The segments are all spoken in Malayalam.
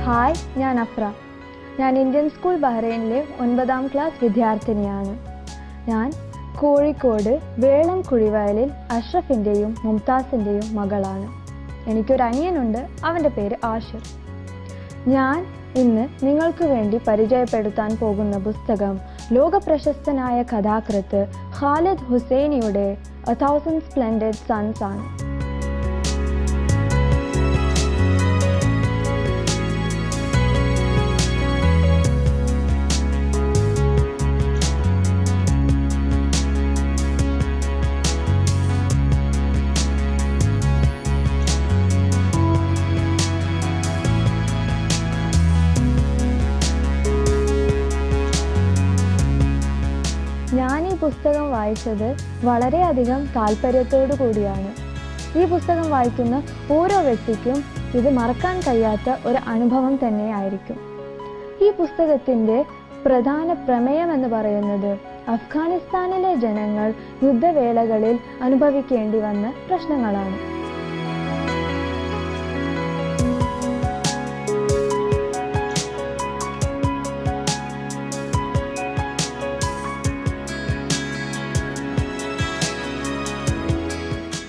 ഹായ്, ഞാൻ അഫ്ര. ഞാൻ ഇന്ത്യൻ സ്കൂൾ ബഹ്റൈനിലെ 9ാം ക്ലാസ് വിദ്യാർത്ഥിനിയാണ്. ഞാൻ കോഴിക്കോട് വേളം കുഴിവയലിൽ അഷ്റഫിൻ്റെയും മുംതാസിൻ്റെയും മകളാണ്. എനിക്കൊരു അനിയനുണ്ട്, അവൻ്റെ പേര് ആഷിർ. ഞാൻ ഇന്ന് നിങ്ങൾക്ക് വേണ്ടി പരിചയപ്പെടുത്താൻ പോകുന്ന പുസ്തകം ലോകപ്രശസ്തനായ കഥാകൃത്ത് Khalid ഹുസൈനിയുടെ A Thousand Splendid Suns ആണ്. ഞാൻ ഈ പുസ്തകം വായിച്ചത് വളരെയധികം താല്പര്യത്തോടു കൂടിയാണ്. ഈ പുസ്തകം വായിക്കുന്ന ഓരോ വ്യക്തിക്കും ഇത് മറക്കാൻ കഴിയാത്ത ഒരു അനുഭവം തന്നെയായിരിക്കും. ഈ പുസ്തകത്തിൻ്റെ പ്രധാന പ്രമേയം എന്ന് പറയുന്നത് അഫ്ഗാനിസ്ഥാനിലെ ജനങ്ങൾ യുദ്ധവേളകളിൽ അനുഭവിക്കേണ്ടി വന്ന പ്രശ്നങ്ങളാണ്.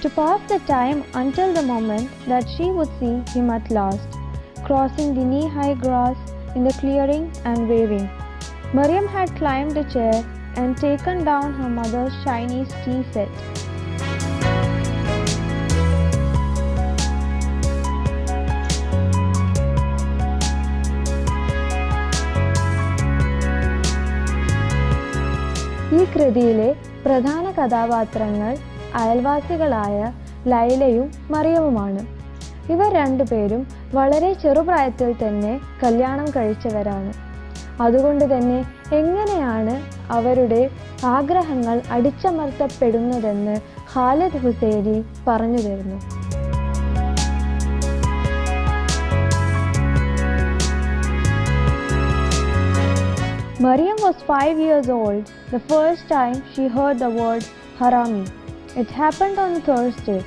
To pass the time until the moment that she would see him at last, crossing the knee-high grass in the clearing and waving. Maryam had climbed a chair and taken down her mother's Chinese tea set. ഈ കൃതിയിലെ പ്രധാന കഥാപാത്രങ്ങൾ അയൽവാസികളായ ലൈലയും മറിയവുമാണ്. ഇവർ രണ്ടുപേരും വളരെ ചെറുപ്രായത്തിൽ തന്നെ കല്യാണം കഴിച്ചവരാണ്. അതുകൊണ്ട് തന്നെ എങ്ങനെയാണ് അവരുടെ ആഗ്രഹങ്ങൾ അടിച്ചമർത്തപ്പെടുന്നതെന്ന് ഖാലിദ് ഹുസൈനി പറഞ്ഞു തരുന്നു. Maryam was 5 years old the first time she heard the word harami. It happened on Thursday.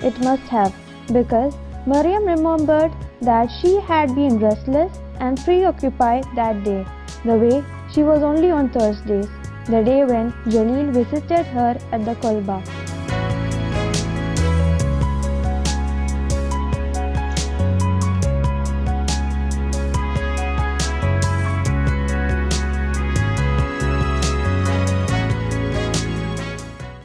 It must have, because Maryam remembered that she had been restless and preoccupied that day, the way she was only on Thursdays, the day when Jalil visited her at the Kolba.